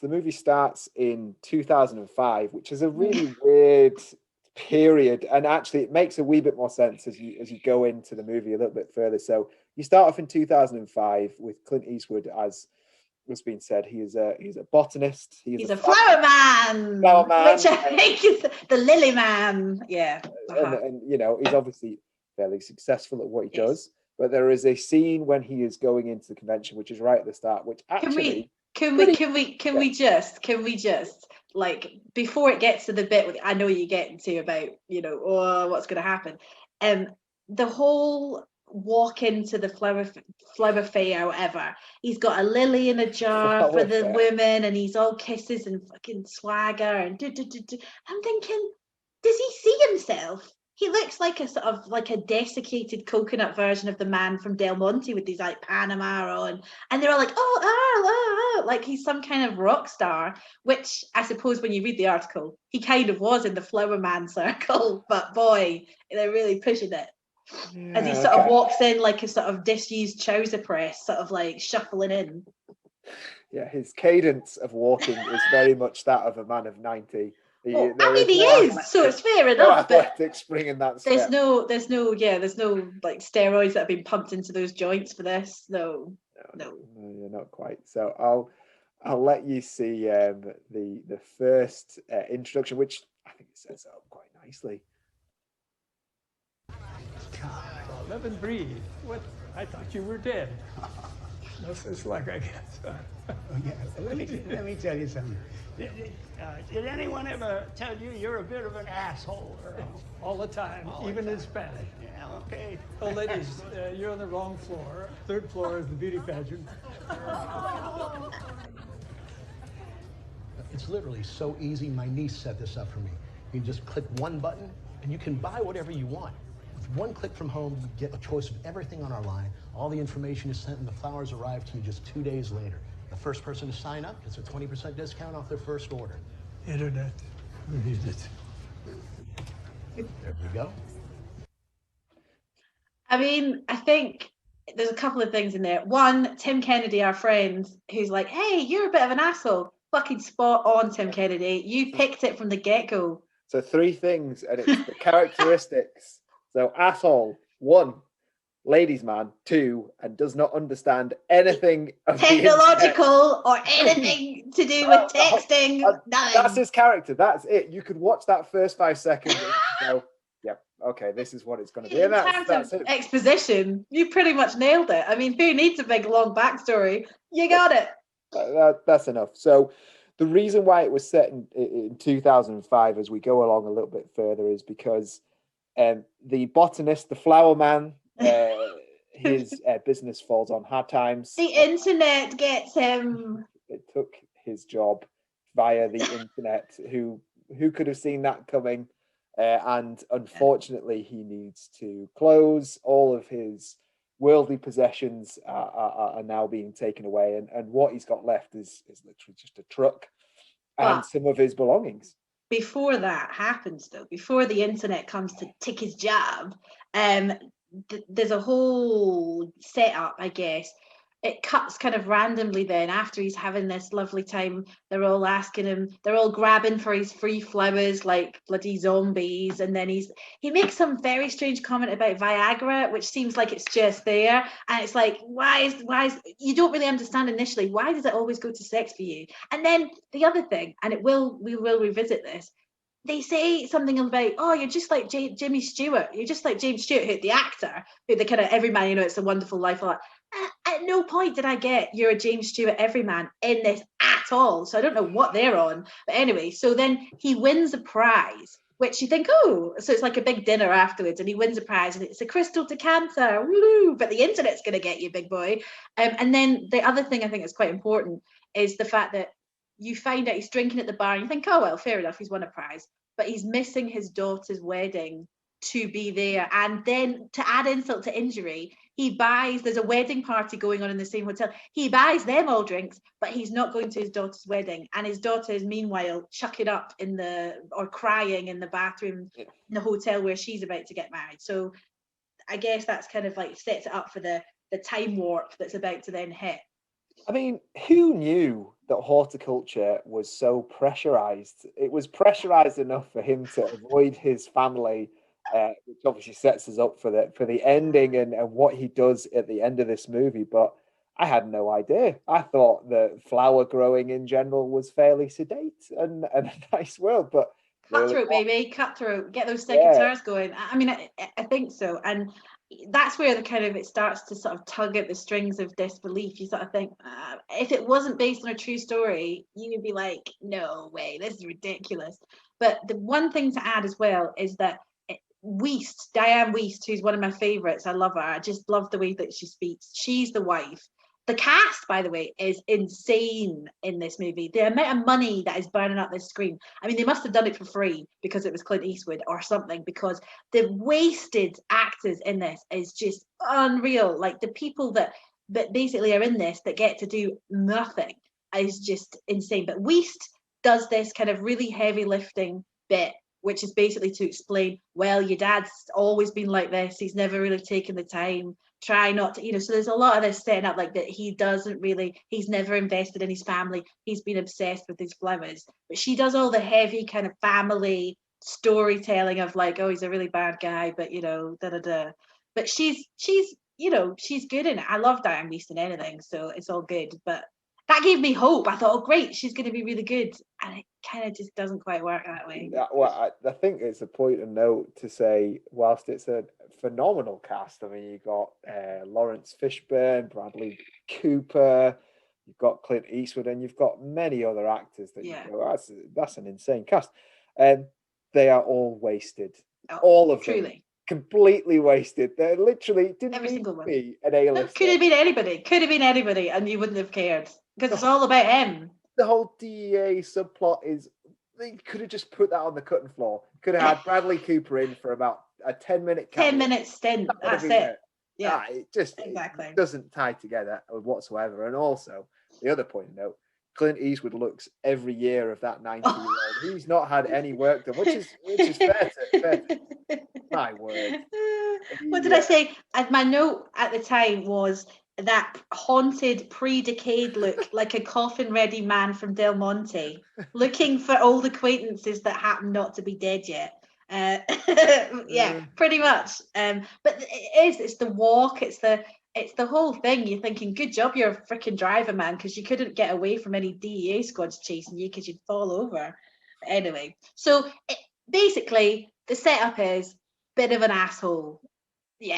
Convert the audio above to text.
The movie starts in 2005, which is a really weird period, and actually it makes a wee bit more sense as you go into the movie a little bit further. So you start off in 2005 with Clint Eastwood, as was being said. He's a botanist. He's a flower man, which I think is the lily man. Yeah, and you know, he's obviously fairly successful at what he does. But there is a scene when he is going into the convention, which is right at the start, which actually can we just like, before it gets to the bit with, I know you're getting to about, you know, what's going to happen, the whole walk into the flower fair or whatever, he's got a lily in a jar for the women, and he's all kisses and fucking swagger and I'm thinking, does he see himself? He looks like a sort of like a desiccated coconut version of the man from Del Monte with these like Panama on, and they're all like, like he's some kind of rock star, which I suppose when you read the article, he kind of was in the flower man circle, but boy, they're really pushing it. As he sort of walks in like a sort of disused trouser press, sort of like shuffling in. Yeah, his cadence of walking is very much that of a man of 90. He is, so it's fair enough. No athletic spring in that step. There's no like steroids that have been pumped into those joints for this. No, you're not quite. So I'll let you see the first introduction, which I think sets it up quite nicely. God, live and breathe. What? I thought you were dead. That's just like, I guess. Let me tell you something. Did anyone ever tell you you're a bit of an asshole? All the time, even in Spanish. Yeah, okay. Oh, ladies, you're on the wrong floor. Third floor is the beauty pageant. It's literally so easy. My niece set this up for me. You can just click one button, and you can buy whatever you want. With one click from home, you get a choice of everything on our line. All the information is sent, and the flowers arrive to you just 2 days later. The first person to sign up gets a 20% discount off their first order. Internet, we need it. There we go. I mean, I think there's a couple of things in there. One, Tim Kennedy, our friend, who's like, hey, you're a bit of an asshole. Fucking spot on, Tim Kennedy. You picked it from the get-go. So 3 things, and it's the characteristics. So asshole, 1, ladies man, 2, and does not understand anything of technological or anything to do with texting. That's his character. That's it. You could watch that first 5 seconds and go, yep, okay, this is what it's going to be. And that's it. Exposition, you pretty much nailed it. I mean, who needs a big long backstory? You got it. That's enough. So the reason why it was set in 2005, as we go along a little bit further, is because the botanist, the flower man, his business falls on hard times. The internet gets him. It took his job via the internet. Who could have seen that coming? And unfortunately, he needs to close. All of his worldly possessions are now being taken away, and what he's got left is literally just a truck and some of his belongings. Before that happens, though, before the internet comes to take his job, there's a whole setup, I guess. It cuts kind of randomly then after he's having this lovely time. They're all asking him, they're all grabbing for his free flowers like bloody zombies. And then he makes some very strange comment about Viagra, which seems like it's just there. And it's like, why is you don't really understand initially, why does it always go to sex for you? And then the other thing, and we will revisit this, they say something about, oh, you're just like Jimmy Stewart. You're just like James Stewart, who the actor, who the kind of everyman, you know, It's a Wonderful Life. At no point did I get you're a James Stewart everyman in this at all. So I don't know what they're on. But anyway, so then he wins a prize, which you think, oh, so it's like a big dinner afterwards, and he wins a prize, and it's a crystal decanter, woo! But the internet's going to get you, big boy. And then the other thing I think is quite important is the fact that you find out he's drinking at the bar, and you think, oh, well, fair enough, he's won a prize. But he's missing his daughter's wedding to be there. And then to add insult to injury, there's a wedding party going on in the same hotel. He buys them all drinks, but he's not going to his daughter's wedding. And his daughter is meanwhile chucking up or crying in the bathroom in the hotel where she's about to get married. So I guess that's kind of like sets it up for the time warp that's about to then hit. I mean, who knew that horticulture was so pressurized? It was pressurized enough for him to avoid his family, which obviously sets us up for the ending and what he does at the end of this movie. But I had no idea. I thought that flower growing in general was fairly sedate and a nice world, but clearly Cutthroat, not. baby, cutthroat. Get those Yeah, secateurs going. I mean, I think so, and that's where the kind of it starts to sort of tug at the strings of disbelief. You sort of think, if it wasn't based on a true story, you would be like, no way, this is ridiculous. But the one thing to add as well is that Diane Weist, who's one of my favourites, I love her. I just love the way that she speaks. She's the wife. The cast, by the way, is insane in this movie. The amount of money that is burning up this screen. I mean, they must have done it for free because it was Clint Eastwood or something, because the wasted actors in this is just unreal. Like the people that basically are in this that get to do nothing is just insane. But Weist does this kind of really heavy lifting bit, which is basically to explain, well, your dad's always been like this. He's never really taken the time. Try not to, so there's a lot of this setting up like that. He's never invested in his family. He's been obsessed with his flowers. But she does all the heavy kind of family storytelling of like, oh, he's a really bad guy, but da da da. But she's she's good in it. I love Diane Weist in anything, so it's all good. But that gave me hope. I thought, oh great, she's going to be really good, and it kind of just doesn't quite work that way. Yeah, well, I think it's a point of note to say, whilst it's a phenomenal cast, I mean, you got Lawrence Fishburne, Bradley Cooper, you've got Clint Eastwood, and you've got many other actors that you go, that's an insane cast. They are all wasted. All of them. Truly. Completely wasted. They literally didn't Every single one. be an A-lister. Could have been anybody, and you wouldn't have cared because it's all about him. The whole DEA subplot is, they could have just put that on the cutting floor. Could have had Bradley Cooper in for about a 10-minute 10-minute stint. That's it. Yeah, it just exactly. it doesn't tie together whatsoever. And also, the other point to note, Clint Eastwood looks every year of that 90-year-old. He's not had any work done, which is fair to my word. What did I say? My note at the time was that haunted pre-decade look, like a coffin-ready man from Del Monte, looking for old acquaintances that happen not to be dead yet. Yeah, pretty much. But it's the walk, it's the whole thing. You're thinking, good job, you're a freaking driver, man, because you couldn't get away from any DEA squads chasing you because you'd fall over. Anyway, so basically the setup is bit of an asshole. Yeah.